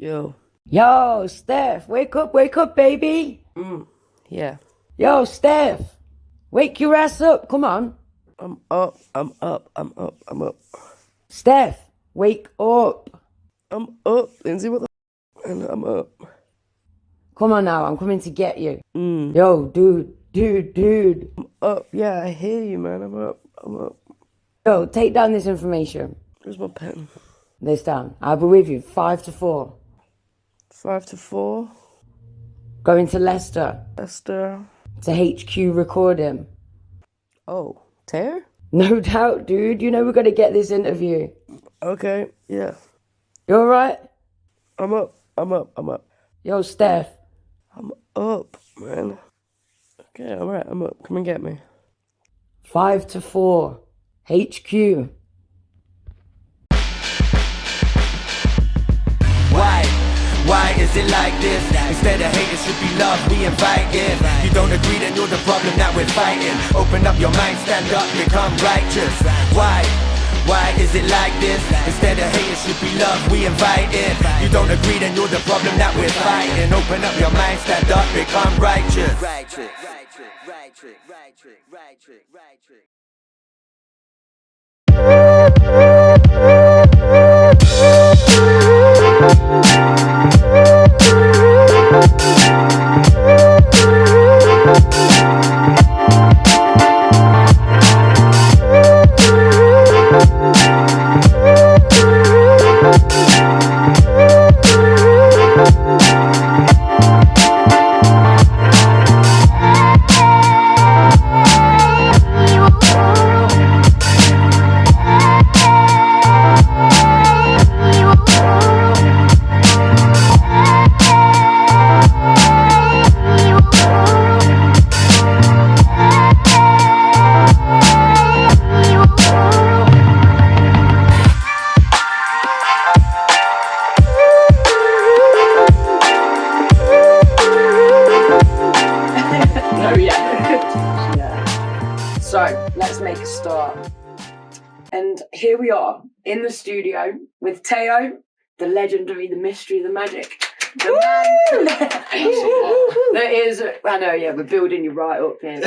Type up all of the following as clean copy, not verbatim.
Yo. Yo, Steph, wake up, baby. Yeah. Yo, Steph, wake your ass up. Come on. I'm up. Steph, wake up. I'm up. Lindsay, what the and I'm up. Come on now, I'm coming to get you. Mm. Yo, dude. I'm up. Yeah, I hear you, man. I'm up. Yo, take down this information. Where's my pen? This down. I'll be with you, 5 to 4. 5 to 4. Going to Leicester. Leicester. To HQ recording. Oh, Tear? No doubt, dude. You know we're going to get this interview. Okay, yeah. You alright? I'm up. Yo, Steph. I'm up, man. Okay, alright, I'm up. Come and get me. 5 to 4. HQ. Why is it like this? Instead of hate, it should be love we invite in. You don't agree, then you're the problem that we're fighting. Open up your mind, stand up, become righteous. Why is it like this? Instead of hate, it should be love we invite in. You don't agree, then you're the problem that we're fighting. Open up your mind, stand up, become righteous. So, let's make a start. And here we are in the studio with Teo, the legendary, the mystery, the magic. The man that is, I know, yeah, we're building you right up here.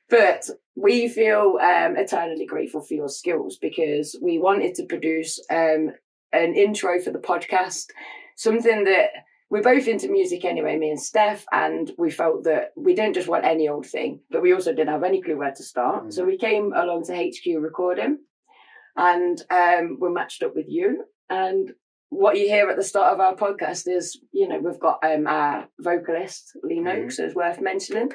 But we feel eternally grateful for your skills because we wanted to produce an intro for the podcast, something that we're both into music anyway, me and Steph, and we felt that we didn't just want any old thing, but we also didn't have any clue where to start. So we came along to HQ recording, and we're matched up with you. And what you hear at the start of our podcast is, you know, we've got our vocalist, Lee Noakes, so it's worth mentioning.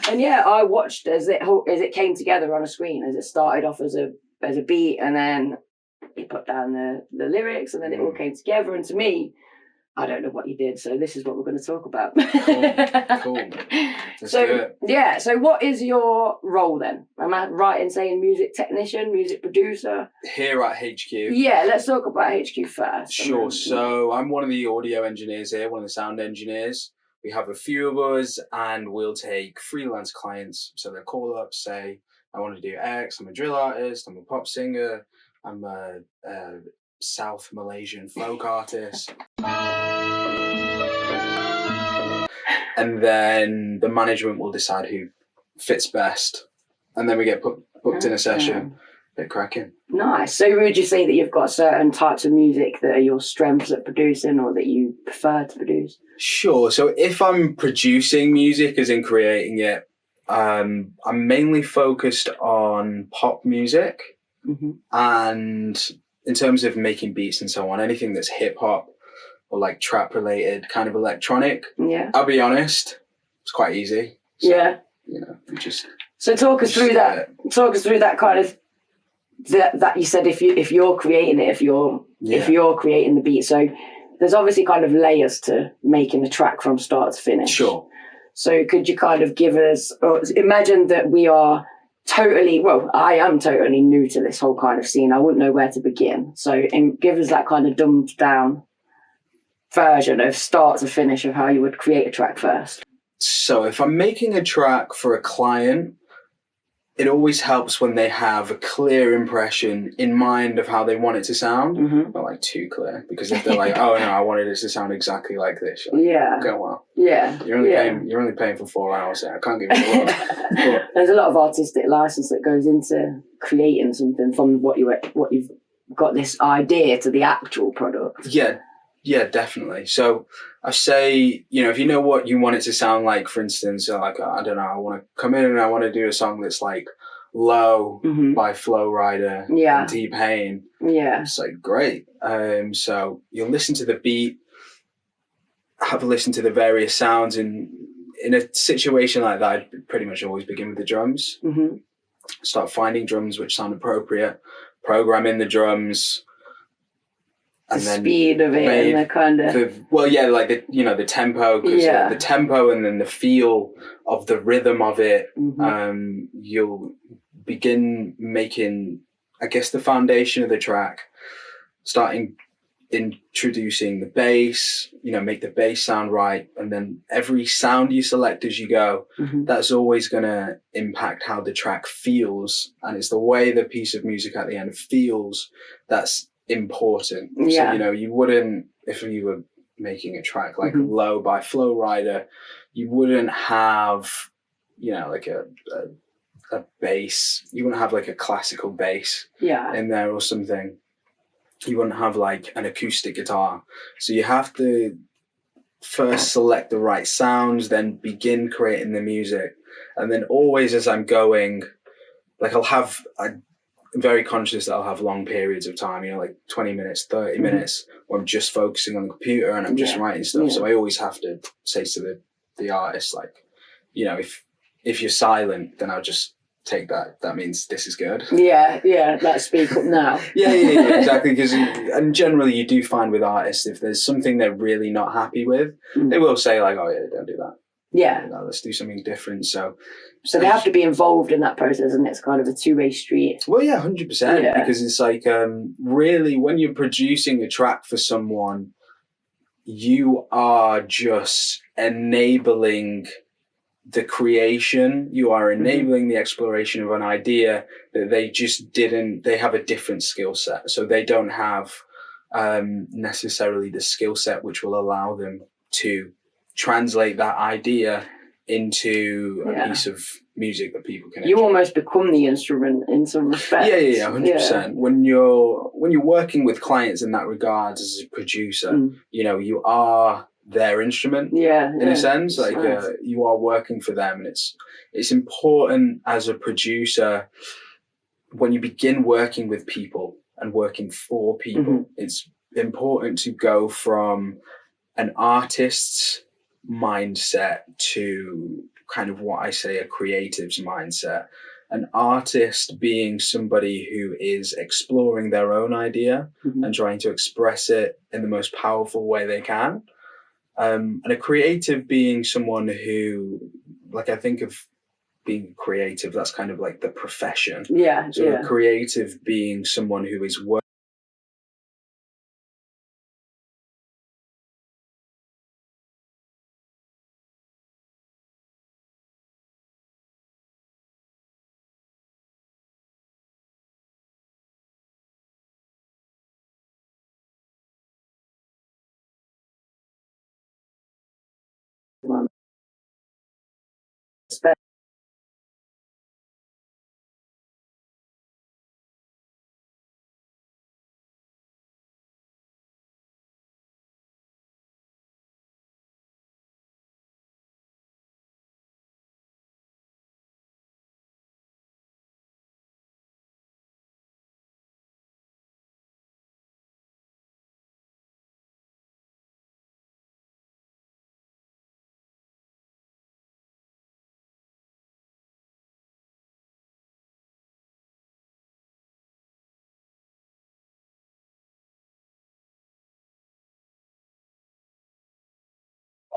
And yeah, I watched as it came together on a screen, as it started off as a beat, and then he put down the lyrics, and then it all came together. And to me, I don't know what you did, so this is what we're going to talk about. Cool. Let's So do it. yeah, so what is your role then? Am I right in saying music technician, music producer? Here at HQ. Yeah, let's talk about HQ first. Sure. So I'm one of the audio engineers here, one of the sound engineers. We have a few of us, and we'll take freelance clients. So they'll call up, say, I want to do X, I'm a drill artist, I'm a pop singer, I'm a South Malaysian folk artist. And then the management will decide who fits best. And then we get booked in a session. Bit cracking. Nice. So would you say that you've got certain types of music that are your strengths at producing, or that you prefer to produce? Sure. So if I'm producing music, as in creating it, I'm mainly focused on pop music. And in terms of making beats and so on, anything that's hip hop or like trap related, kind of electronic. Yeah. I'll be honest, it's quite easy. So, yeah. You know, So talk us through that. Talk us through that kind of that you said. If you're creating it, if you're creating the beat, so there's obviously kind of layers to making the track from start to finish. Sure. So could you kind of give us, or imagine that we are I am totally new to this whole kind of scene. I wouldn't know where to begin. So give us that kind of dumbed down version of start to finish of how you would create a track first. So if I'm making a track for a client, it always helps when they have a clear impression in mind of how they want it to sound. Not like too clear, because if they're like, oh no, I wanted it to sound exactly like this. Like, okay, well, you're only paying for 4 hours. So I can't give you a lot. But there's a lot of artistic license that goes into creating something from what you've got this idea to the actual product. Yeah, definitely. So I say, if you know what you want it to sound like, for instance, like, I don't know, I want to come in and I want to do a song that's like Low by Flo Rida and T-Pain. Yeah. It's like, great. So you'll listen to the beat, have a listen to the various sounds. And in a situation like that, I'd pretty much always begin with the drums. Start finding drums which sound appropriate, programming the drums. And the speed of it and the kind of... the tempo, because the tempo and then the feel of the rhythm of it, you'll begin making, I guess, the foundation of the track, starting introducing the bass, make the bass sound right, and then every sound you select as you go, that's always going to impact how the track feels, and it's the way the piece of music at the end feels that's important. So you wouldn't, if you were making a track like Low by Flo Rida, you wouldn't have like a bass, you wouldn't have like a classical bass in there or something. You wouldn't have like an acoustic guitar. So you have to first select the right sounds, then begin creating the music. And then always as I'm going, like I'm very conscious that I'll have long periods of time, like 20 minutes, 30 minutes, where I'm just focusing on the computer and I'm just writing stuff. So I always have to say to the artist, like, if you're silent, then I'll just take that. That means this is good. Let's speak up now. yeah, exactly. And generally you do find with artists, if there's something they're really not happy with, they will say like, oh yeah, don't do that. Let's do something different. So they have to be involved in that process, and it's kind of a two-way street. Well, 100%, because it's like, really, when you're producing a track for someone, you are just enabling the creation, you are enabling the exploration of an idea that they have a different skill set. So they don't have necessarily the skill set which will allow them to translate that idea into a piece of music that people can enjoy. You almost become the instrument in some respects. 100%. When you're working with clients in that regard as a producer, you are their instrument in a sense, like you are working for them. And it's important as a producer, when you begin working with people and working for people, it's important to go from an artist's mindset to kind of what I say a creative's mindset. An artist being somebody who is exploring their own idea and trying to express it in the most powerful way they can. And a creative being someone who, like, I think of being creative, that's kind of like the profession. A creative being someone who is working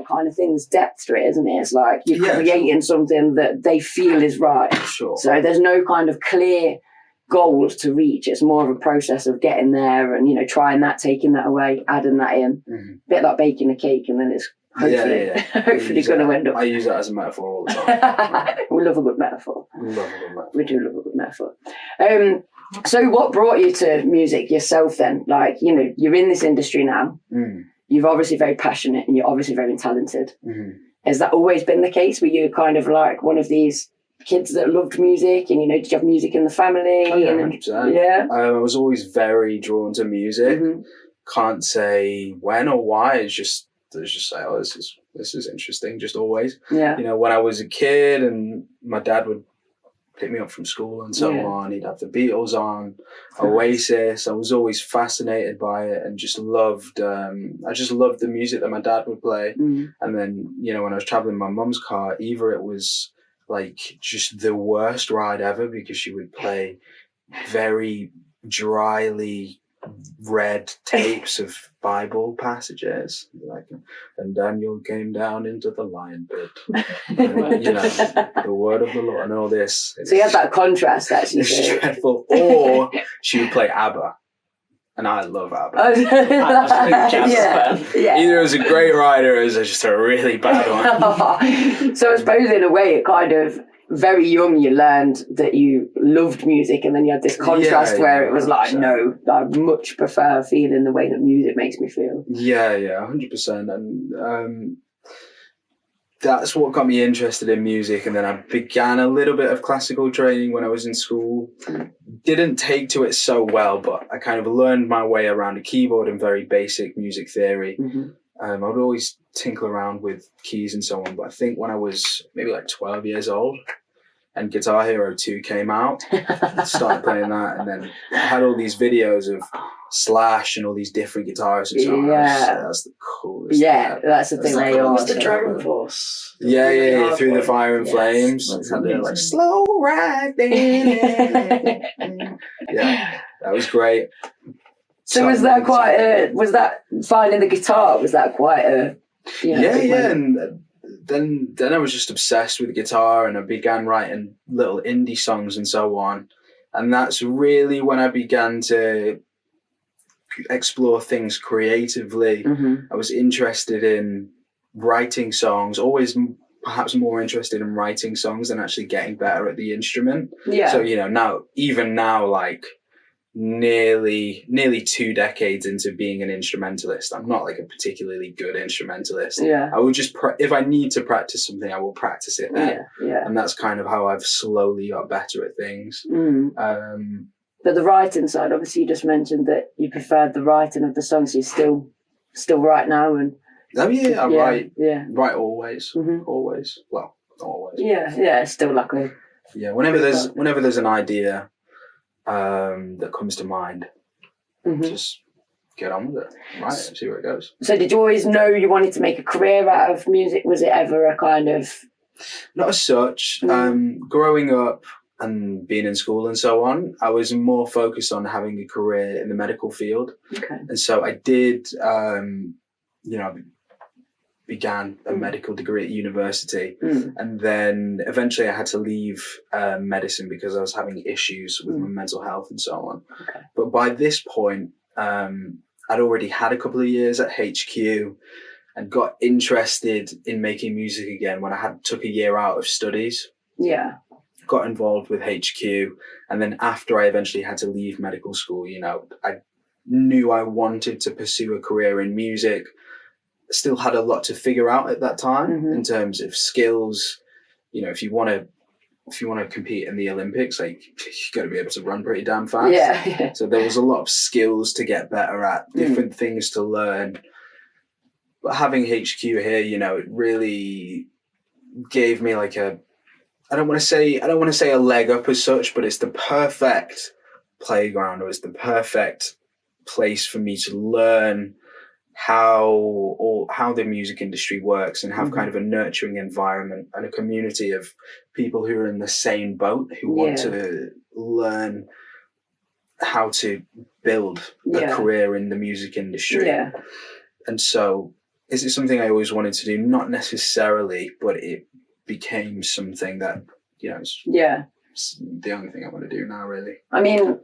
kind of thing. There's depth to it, isn't it? It's like you're creating something that they feel is right. Sure. So there's no kind of clear goals to reach. It's more of a process of getting there and, trying that, taking that away, adding that in. A bit like baking a cake, and then it's hopefully, hopefully going to end up. I use that as a metaphor all the time. We love a good metaphor. We love a good metaphor. We do love a good metaphor. So what brought you to music yourself then? Like, you know, you're in this industry now. You're obviously very passionate and you're obviously very talented. Has that always been the case? Were you kind of like one of these kids that loved music and, you know, did you have music in the family? Oh, yeah, 100%. Yeah. I was always very drawn to music. Can't say when or why. It's just say, oh, this is interesting. Just always. Yeah. You know, when I was a kid and my dad would pick me up from school and so on, he'd have the Beatles on, Oasis. I was always fascinated by it and just loved. I just loved the music that my dad would play. And then, you know, when I was traveling in my mum's car, either it was like just the worst ride ever because she would play very dryly read tapes of Bible passages, like, and Daniel came down into the lion pit, and, you know, the word of the Lord and all this. So you had that contrast actually. It's dreadful. Or she would play ABBA, and I love ABBA. Yeah. Either it was a great ride or it was just a really bad one. So I suppose in a way it kind of, very young you learned that you loved music and then you had this contrast where it was like, no, I much prefer feeling the way that music makes me feel. Yeah, 100%. And that's what got me interested in music. And then I began a little bit of classical training when I was in school. Didn't take to it so well, but I kind of learned my way around a keyboard and very basic music theory. I would always tinkle around with keys and so on, but I think when I was maybe like 12 years old and Guitar Hero 2 came out, I started playing that, and then I had all these videos of Slash and all these different guitarists and so on. That's the coolest thing. That's the thing they are. the Dragon Force. Yeah, Through the Fire and Flames. Had their like slow riding. Yeah, that was great. So was that finding the guitar, was that quite a, you know, and then I was just obsessed with guitar and I began writing little indie songs and so on. And that's really when I began to explore things creatively. I was interested in writing songs, always perhaps more interested in writing songs than actually getting better at the instrument. So, you know, now like nearly 2 decades into being an instrumentalist, I'm not like a particularly good instrumentalist. I will just if I need to practice something, I will practice it then. And that's kind of how I've slowly got better at things. But the writing side, obviously you just mentioned that you preferred the writing of the songs. You still write now, and I write always. Always. Well, not always. It's still like a whenever there's an idea that comes to mind, just get on with it, right? See where it goes. So did you always know you wanted to make a career out of music? Was it ever a kind of... Not as such. Growing up and being in school and so on, I was more focused on having a career in the medical field. And so I did, began a medical degree at university, and then eventually I had to leave medicine because I was having issues with my mental health and so on. But by this point, I'd already had a couple of years at HQ and got interested in making music again when I took a year out of studies. Got involved with HQ, and then after I eventually had to leave medical school, you know, I knew I wanted to pursue a career in music. Still had a lot to figure out at that time in terms of skills. You know, if you want to compete in the Olympics, like, you got to be able to run pretty damn fast. So there was a lot of skills to get better at, different things to learn. But having HQ here, you know, it really gave me like I don't want to say a leg up as such, but it's the perfect playground, or it's the perfect place for me to learn how the music industry works and have kind of a nurturing environment and a community of people who are in the same boat, who want to learn how to build a career in the music industry. And so is it something I always wanted to do? Not necessarily, but it became something that, you know, it's the only thing I want to do now, really. I mean,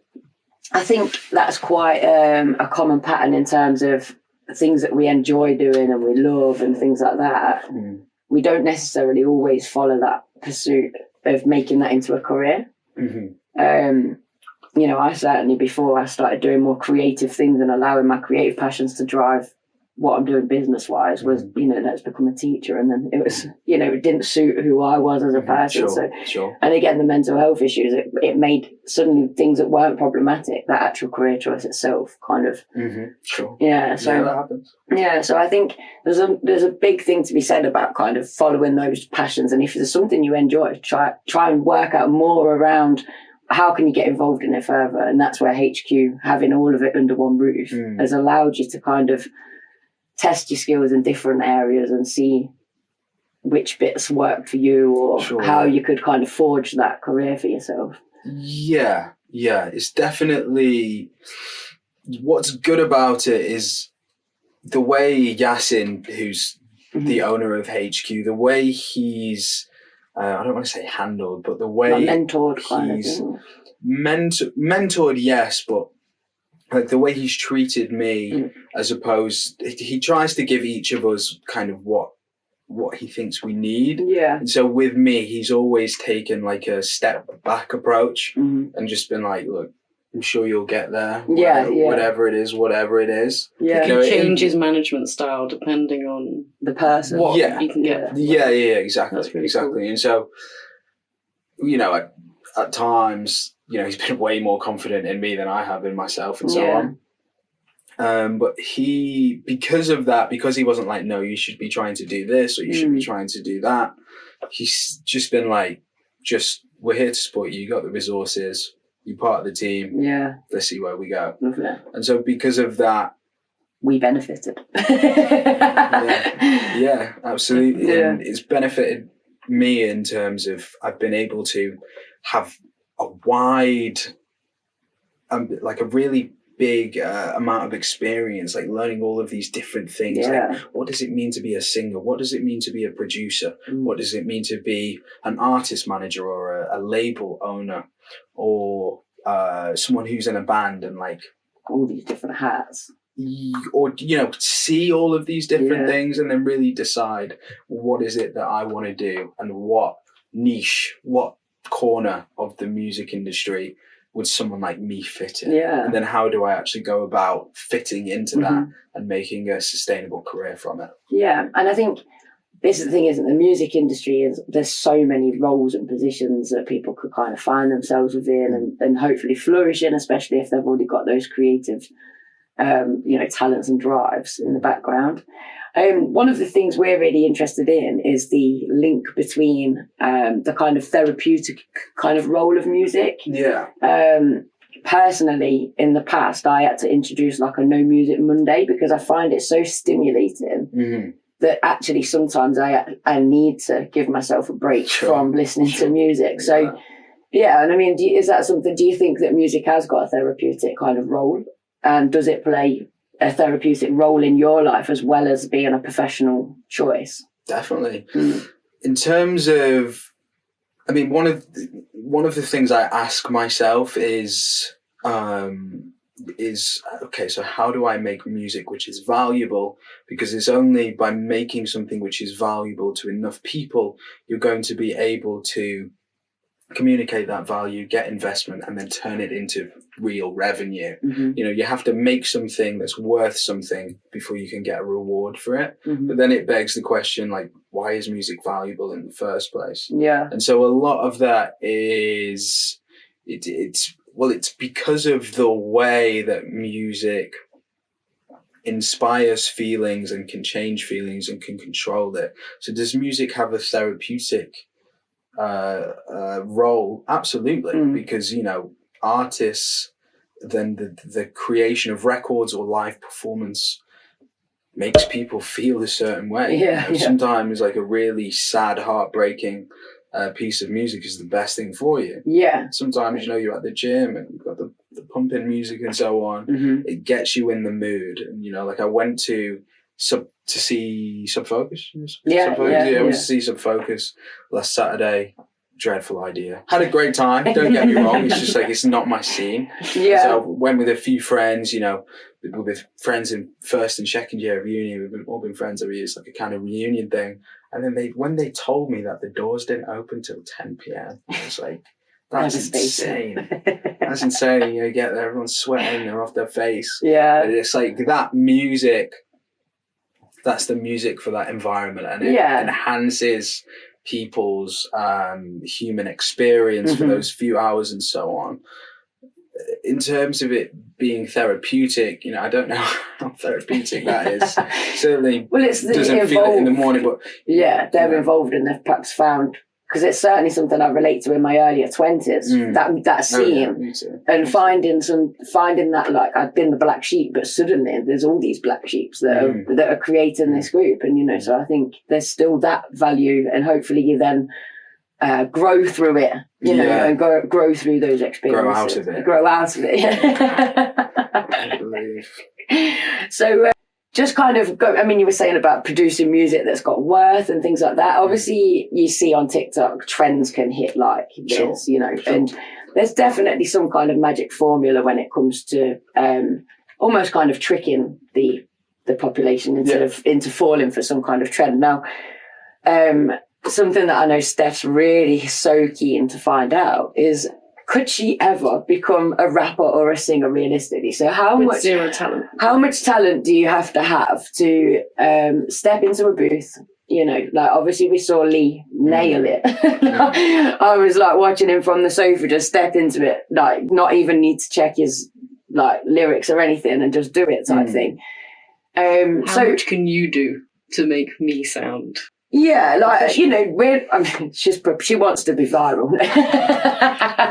I think that's quite a common pattern in terms of things that we enjoy doing and we love and things like that, we don't necessarily always follow that pursuit of making that into a career. You know, I certainly, before I started doing more creative things and allowing my creative passions to drive what I'm doing business-wise, was, you know, let's become a teacher. And then it was, you know, it didn't suit who I was as a person. Sure. And again, the mental health issues, it made suddenly things that weren't problematic, that actual career choice itself kind of. Yeah, so that happens. Yeah, so I think there's a big thing to be said about kind of following those passions. And if there's something you enjoy, try and work out more around how can you get involved in it further. And that's where HQ, having all of it under one roof, has allowed you to kind of test your skills in different areas and see which bits work for you, or how you could kind of forge that career for yourself. Yeah, it's definitely, what's good about it is the way Yasin, who's the owner of HQ, the way he's, I don't want to say handled, but the way like mentored kind he's of mentored, yes, but like the way he's treated me, as opposed, he tries to give each of us kind of what he thinks we need. Yeah. And so with me, he's always taken like a step back approach and just been like, look, I'm sure you'll get there. Whatever it is. Yeah. He can change his management style depending on the person. What you can get. Yeah, exactly. That's really Exactly. cool. And so, you know, at times, you know, he's been way more confident in me than I have in myself and so on. But because of that, because he wasn't like, no, you should be trying to do this or you should be trying to do that, he's just been like, we're here to support you. You got the resources. You're part of the team. Yeah. Let's see where we go. Lovely. And so because of that, we benefited. yeah, absolutely. Yeah. And it's benefited me in terms of I've been able to have a wide, like a really big amount of experience, like learning all of these different things. Like, what does it mean to be a singer? What does it mean to be a producer? What does it mean to be an artist manager or a label owner, or someone who's in a band, and like all these different hats? Or, you know, see all of these different things and then really decide what is it that I want to do and what niche, what corner of the music industry would someone like me fit in? And then how do I actually go about fitting into that and making a sustainable career from it? Yeah, and I think this is the thing, isn't it? The music industry there's so many roles and positions that people could kind of find themselves within and hopefully flourish in, especially if they've already got those creative you know, talents and drives in the background. One of the things we're really interested in is the link between the kind of therapeutic kind of role of music. Personally, in the past, I had to introduce like a No Music Monday because I find it so stimulating that actually sometimes I need to give myself a break from listening to music. So, and I mean, is that something, do you think that music has got a therapeutic kind of role? And does it play a therapeutic role in your life as well as being a professional choice? Definitely. In terms of, I mean, one of the things I ask myself is okay, so how do I make music which is valuable? Because it's only by making something which is valuable to enough people you're going to be able to communicate that value, get investment, and then turn it into real revenue. You know, you have to make something that's worth something before you can get a reward for it. But then it begs the question, like, why is music valuable in the first place? And so a lot of that is it's because of the way that music inspires feelings and can change feelings and can control it. So does music have a therapeutic role? Absolutely. Because, you know, artists, then the creation of records or live performance makes people feel a certain way. Sometimes like a really sad, heartbreaking piece of music is the best thing for you. Sometimes, you know, you're at the gym and you've got the pumping music and so on. It gets you in the mood. And, you know, like I went to see Subfocus. I went to see Subfocus last Saturday. dreadful idea. Had a great time, don't get me wrong, it's just like, it's not my scene. Yeah. So I went with a few friends, with friends in first and second year of uni. We've all been friends over years, like a kind of reunion thing. And then when they told me that the doors didn't open till 10 p.m, I was like, that's insane. That's insane. You get there, everyone's sweating, they're off their face. Yeah. And it's like that music, that's the music for that environment, and it enhances people's human experience for those few hours and so on. In terms of it being therapeutic, I don't know how therapeutic that is. Certainly, doesn't feel it in the morning, but they're involved, and they've perhaps found, because it's certainly something I relate to in my earlier 20s. That scene, and finding that, like, I'd been the black sheep, but suddenly there's all these black sheeps that are creating this group, and so I think there's still that value, and hopefully you then grow through it, and grow through those experiences. Grow out of it. I believe. So just kind of you were saying about producing music that's got worth and things like that. Obviously, you see on TikTok, trends can hit like this, and there's definitely some kind of magic formula when it comes to almost kind of tricking the population into falling for some kind of trend. Now, something that I know Steph's really so keen to find out is, could she ever become a rapper or a singer realistically? So With zero talent. How much talent do you have to step into a booth? Like, obviously we saw Lee nail it. I was like watching him from the sofa, just step into it, like not even need to check his like lyrics or anything, and just do it type thing. How much can you do to make me sound? Yeah, like, she wants to be viral.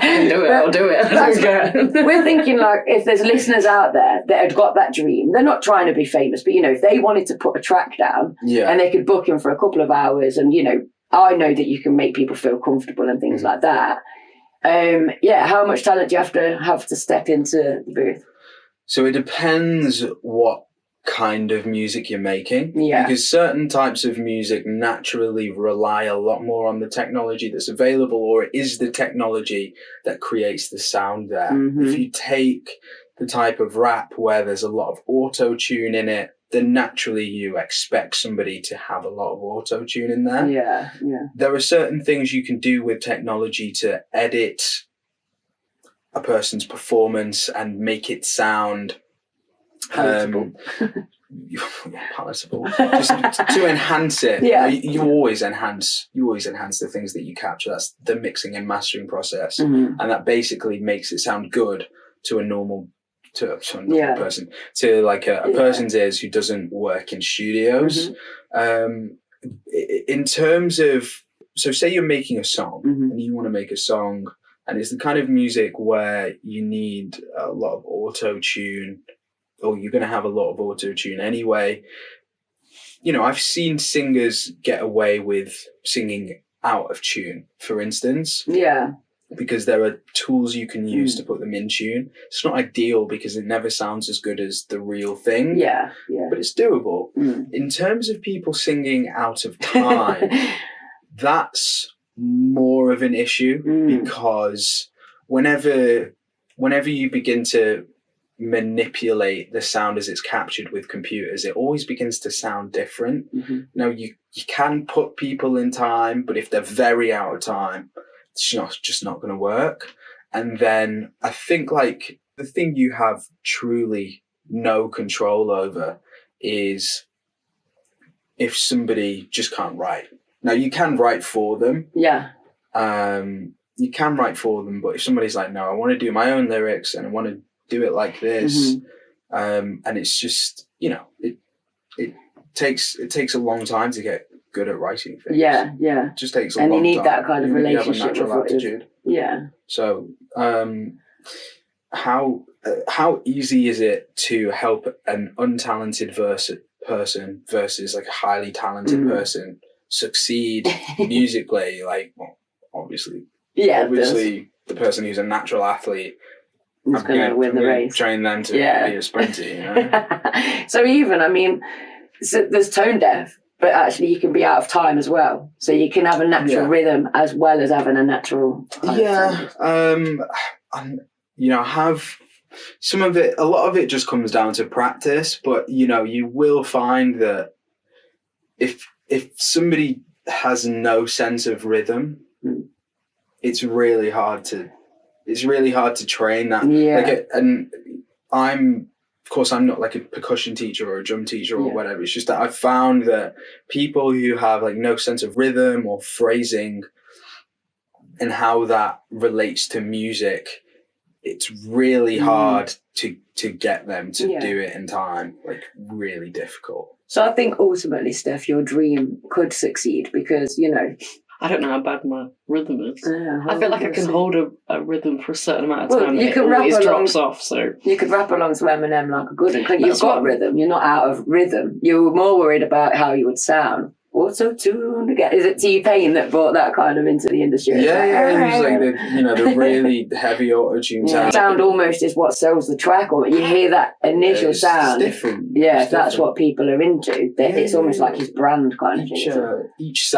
I'll do it. We're thinking, like, if there's listeners out there that had got that dream, they're not trying to be famous, but, if they wanted to put a track down and they could book him for a couple of hours, and, I know that you can make people feel comfortable and things like that. How much talent do you have to step into the booth? So it depends what kind of music you're making, because certain types of music naturally rely a lot more on the technology that's available, or it is the technology that creates the sound there. If you take the type of rap where there's a lot of auto-tune in it, then naturally you expect somebody to have a lot of auto-tune in there. There are certain things you can do with technology to edit a person's performance and make it sound palatable. Just to enhance it. You always enhance the things that you capture. That's the mixing and mastering process, and that basically makes it sound good to a normal person, to like a person's ears who doesn't work in studios. In terms of, so say you're making a song and you want to make a song, and it's the kind of music where you need a lot of auto-tune, or you're going to have a lot of auto-tune anyway. I've seen singers get away with singing out of tune, for instance. Because there are tools you can use to put them in tune. It's not ideal because it never sounds as good as the real thing. But it's doable. In terms of people singing out of time, that's more of an issue, because whenever you begin to manipulate the sound as it's captured with computers, it always begins to sound different. Now, you can put people in time, but if they're very out of time, it's just not going to work. And then I think, like, the thing you have truly no control over is if somebody just can't write. Now, you can write for them. You can write for them, but if somebody's like, no, I want to do my own lyrics and I want to do it like this, and it's just, it takes a long time to get good at writing things. It just takes a long time. And you need that kind of relationship. You have a natural aptitude. So, how easy is it to help an untalented person versus like a highly talented person succeed musically? Like, well, obviously, the person who's a natural athlete, I'm going to win the race. Train them to be a sprinter, So even, so there's tone deaf but actually you can be out of time as well. So you can have a natural rhythm as well as having a natural and have some of it, a lot of it just comes down to practice, but you will find that if somebody has no sense of rhythm, it's really hard to train that. And of course, I'm not like a percussion teacher or a drum teacher or whatever. It's just that I've found that people who have like no sense of rhythm or phrasing and how that relates to music, it's really hard to get them to do it in time. Like really difficult. So I think ultimately, Steph, your dream could succeed because, I don't know how bad my rhythm is. I feel like I can hold a rhythm for a certain amount of time and it always drops off. So you could rap along to Eminem like a good one. You've got rhythm. You're not out of rhythm. You're more worried about how you would sound. Auto-tune again. Is it T-Pain that brought that kind of into the industry? Yeah. It was like the really heavy auto-tune sound. Sound almost is what sells the track, or you hear that initial sound. It's different. Yeah, if that's what people are into. It's almost like his brand kind of thing. Each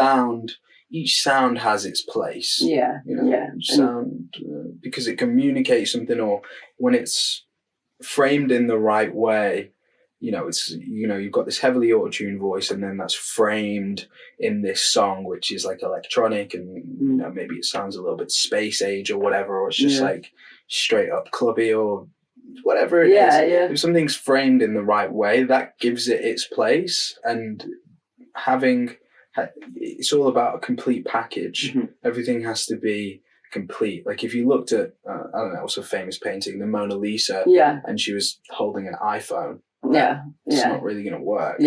sound has its place. Each sound, because it communicates something, or when it's framed in the right way, it's you've got this heavily auto-tuned voice, and then that's framed in this song, which is like electronic, and maybe it sounds a little bit space age or whatever, or it's just like straight up clubby or whatever it is. If something's framed in the right way, that gives it its place, and it's all about a complete package. Everything has to be complete. Like if you looked at I don't know, what's a famous painting, the Mona Lisa, and she was holding an iPhone, it's not really going to work.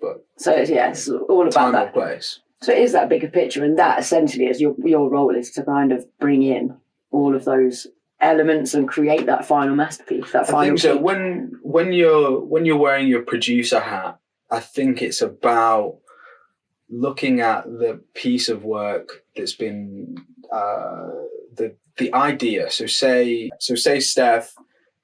But so it's all about time that or place. So it is that bigger picture, and that essentially is your role, is to kind of bring in all of those elements and create that final masterpiece. I think so. When you're wearing your producer hat, I think it's about looking at the piece of work that's been the idea. So say Steph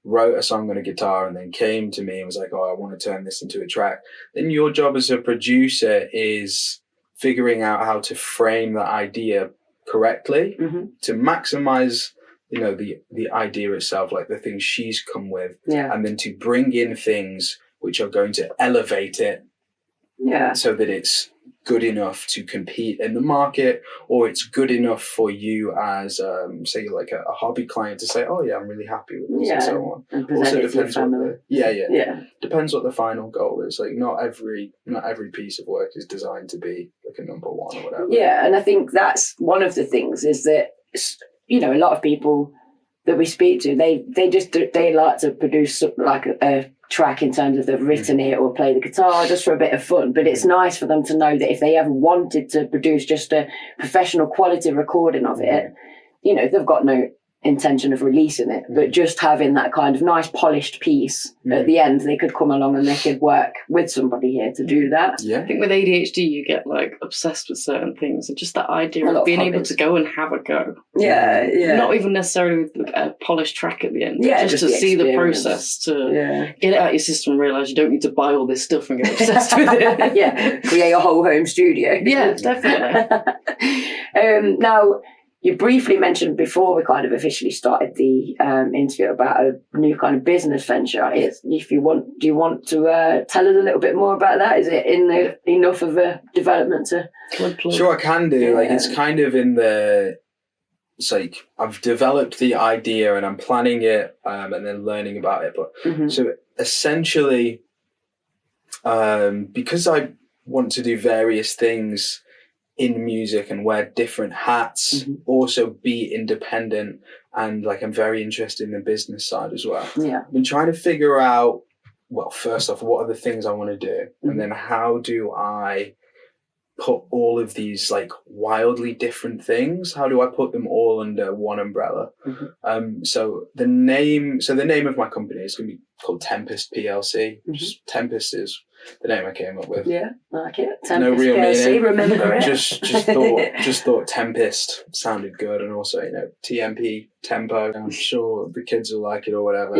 wrote a song on a guitar and then came to me and was like, "Oh, I want to turn this into a track." Then your job as a producer is figuring out how to frame that idea correctly to maximize, the idea itself, like the things she's come with, and then to bring in things which are going to elevate it, so that it's good enough to compete in the market, or it's good enough for you as say like a hobby client to say, "Oh yeah, I'm really happy with this," and so on. And also depends what depends what the final goal is. Like not every piece of work is designed to be like a number one or whatever. And I think that's one of the things, is that a lot of people that we speak to, they like to produce like a track in terms of they've written it or play the guitar just for a bit of fun, but it's nice for them to know that if they ever wanted to produce just a professional quality recording of it, they've got no intention of releasing it, but just having that kind of nice polished piece at the end, they could come along and they could work with somebody here to do that. I think with ADHD you get like obsessed with certain things, and just that idea of being able to go and have a go, not even necessarily with a polished track at the end, just to see the process, to get it out your system and realise you don't need to buy all this stuff and get obsessed with it. Create a whole home studio. Definitely. Now, you briefly mentioned before we kind of officially started the interview about a new kind of business venture. Do you want to tell us a little bit more about that? Is it enough of a development to? Sure, I can do. Like it's kind of it's like I've developed the idea and I'm planning it and then learning about it. But so essentially, because I want to do various things in music and wear different hats, also be independent, and like I'm very interested in the business side as well. I've been trying to figure out, well, first off, what are the things I want to do, and then how do I put all of these like wildly different things, how do I put them all under one umbrella? So the name of my company is going to be called Tempest PLC. Just Tempest is the name I came up with. Yeah, I like it. Tempest no real PLC, meaning. Remember it. just thought Tempest sounded good, and also TMP, tempo. I'm sure the kids will like it or whatever.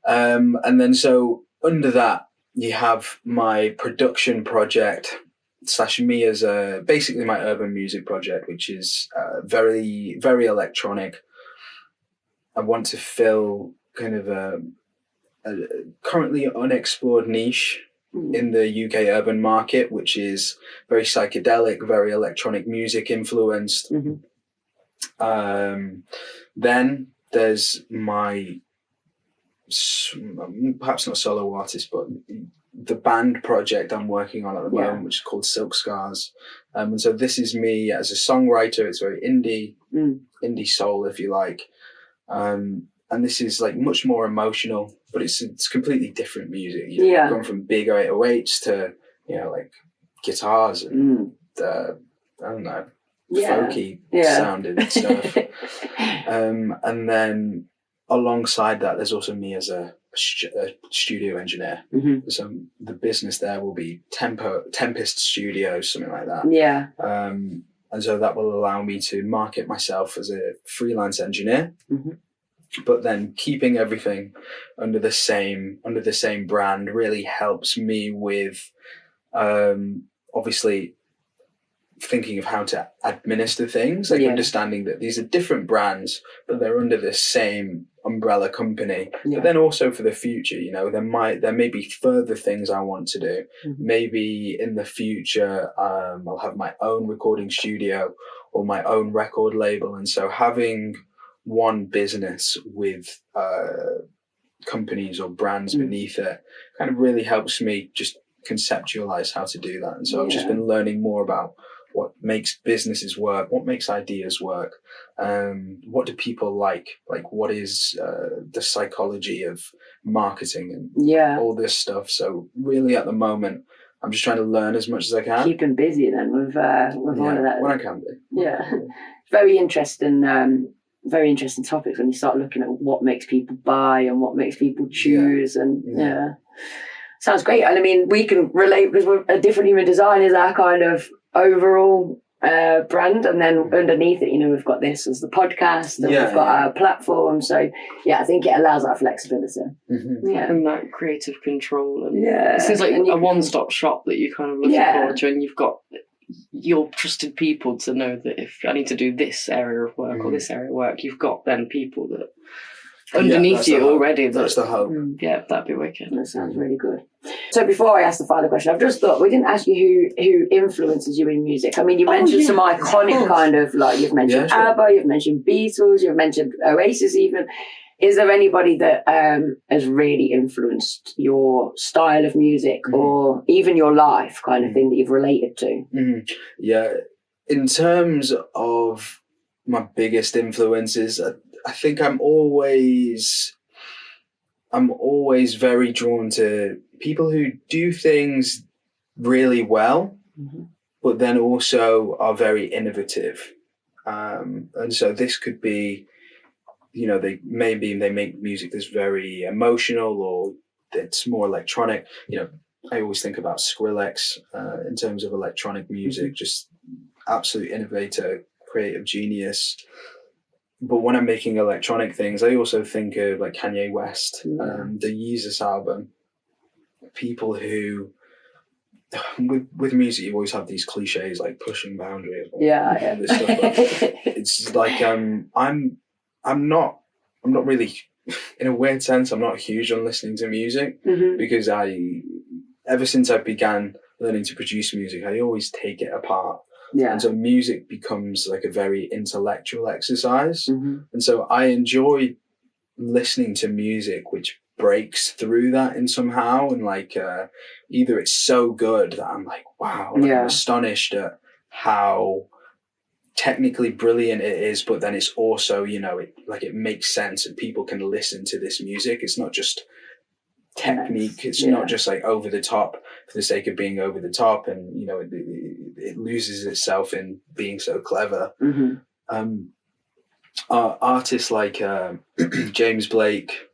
And then so under that you have my production project, slash me as basically my urban music project, which is very, very electronic. I want to fill kind of a currently unexplored niche in the UK urban market, which is very psychedelic, very electronic music influenced. Then there's my, perhaps not solo artist, but the band project I'm working on at the moment, which is called Silk Scars. And so this is me as a songwriter. It's very indie soul, if you like. And this is like much more emotional, but it's completely different music. Going from big 808s to, like guitars and I don't know, folky sounding stuff. And then alongside that, there's also me as a studio engineer. So the business there will be Tempest Studios, something like that. And so that will allow me to market myself as a freelance engineer, but then keeping everything under the same brand really helps me with obviously thinking of how to administer things, like understanding that these are different brands, but they're under the same umbrella company. But then also for the future, there may be further things I want to do. Maybe in the future, I'll have my own recording studio or my own record label. And so having one business with companies or brands beneath it kind of really helps me just conceptualize how to do that. And so I've just been learning more about what makes businesses work, what makes ideas work, what do people like what is the psychology of marketing and all this stuff. So really at the moment, I'm just trying to learn as much as I can. Keeping busy then with all of that. When I can be. Very interesting topics when you start looking at what makes people buy and what makes people choose. Sounds great. And I mean, we can relate because we're a Different Human Design is our kind of overall brand, and then underneath it, we've got this as the podcast, and we've got our platform. So I think it allows that flexibility. And that creative control. And it seems like a one-stop shop that you kind of looking forward to, and you've got your trusted people to know that if I need to do this area of work or this area of work, you've got then people that underneath you already. That's the hope. That'd be wicked. That sounds really good. So before I ask the final question, I've just thought we didn't ask you who influences you in music. I mean, you mentioned some iconic kind of, like you've mentioned ABBA, you've mentioned Beatles, you've mentioned Oasis even. Is there anybody that has really influenced your style of music or even your life kind of thing that you've related to? In terms of my biggest influences, I think I'm always very drawn to people who do things really well, but then also are very innovative. And so this could be, they make music that's very emotional or it's more electronic. I always think about Skrillex in terms of electronic music, just absolute innovator, creative genius. But when I'm making electronic things, I also think of like Kanye West, the Yeezus album. People who, with music, you always have these cliches like pushing boundaries. All this stuff, but it's like I'm not really, in a weird sense, I'm not huge on listening to music because ever since I began learning to produce music, I always take it apart. And so music becomes like a very intellectual exercise. And so I enjoy listening to music which breaks through that in somehow. And like either it's so good that I'm like, wow, I'm astonished at how technically brilliant it is, but then it's also, it makes sense and people can listen to this music. It's not just technique, it's not just like over the top for the sake of being over the top, and it loses itself in being so clever. Artists like James Blake,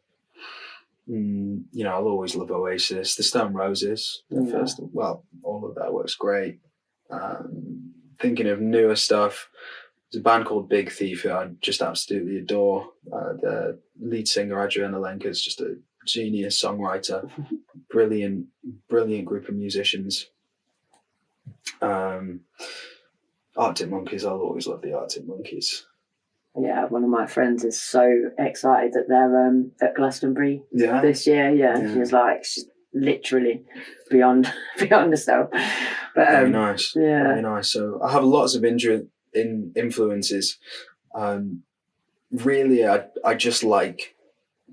I'll always love Oasis, the Stone Roses, all of that works great. Thinking of newer stuff, there's a band called Big Thief who I just absolutely adore. The lead singer Adriana Lenka is just a genius songwriter, brilliant group of musicians. Arctic Monkeys, I'll always love the Arctic Monkeys. Yeah, one of my friends is so excited that they're at Glastonbury this year. Yeah, she's literally beyond herself. But very nice. Yeah, very nice. So I have lots of influences. Really, I just like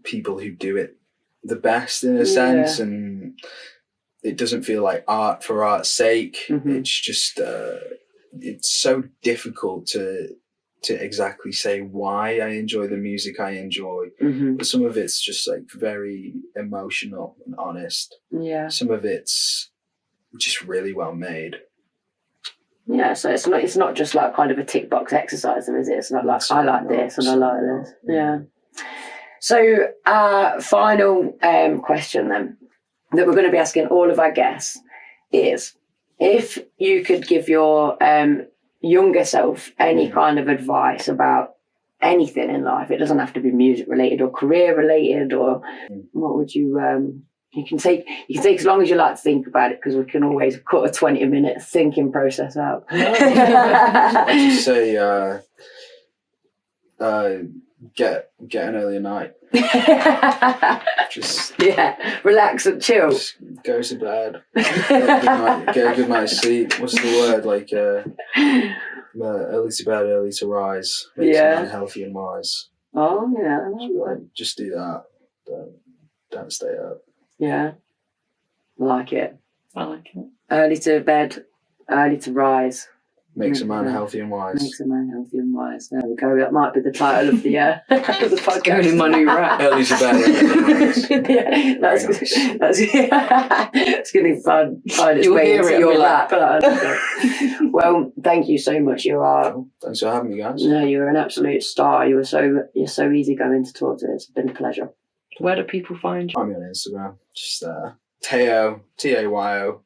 people who do it the best in a sense, and it doesn't feel like art for art's sake. It's just it's so difficult to exactly say why I enjoy the music I enjoy. But some of it's just like very emotional and honest. Yeah. Some of it's just really well made. Yeah, so it's not just like kind of a tick box exercise, is it? It's not like I like this and I like this. Yeah. So final question then that we're going to be asking all of our guests is, if you could give your younger self any kind of advice about anything in life, it doesn't have to be music related or career related, or what would you you can take as long as you like to think about it, because we can always cut a 20-minute thinking process out. I just say get an earlier night. Just relax and chill. Just go to bed. Get a good night's sleep. What's the word? Like early to bed, early to rise. Makes a man healthy and wise. Oh yeah. Just do that. Don't stay up. Yeah, I like it. Early to bed, early to rise. Makes a man healthy and wise. Makes a man healthy and wise. There we go. That might be the title of the the podcast. Going in my new rap. Early to bed. That's it's going to be fun. You'll hear it. Your rap. Well, thank you so much. Thanks for having me, guys. No, you're an absolute star. You're so easygoing to talk to. It's been a pleasure. Where do people find you? I'm on Instagram. Just Teo, Tayob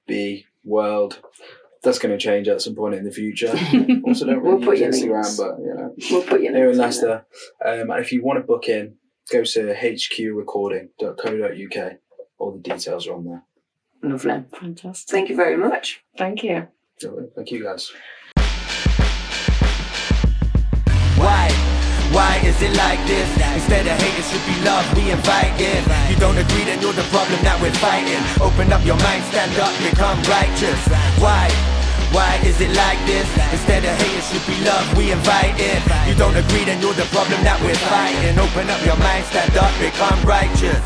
world. That's going to change at some point in the future. Also, don't really use Instagram, but we'll put you here in Leicester. And if you want to book in, go to hqrecording.co.uk. All the details are on there. Lovely, fantastic. Thank you very much. Thank you. Thank you, guys. Why is it like this? Instead of hate, it should be love, we invite it. You don't agree, then you're the problem that we're fighting. Open up your mind, stand up, become righteous. Why is it like this? Instead of hate, it should be love, we invite it. You don't agree, then you're the problem that we're fighting. Open up your mind, stand up, become righteous.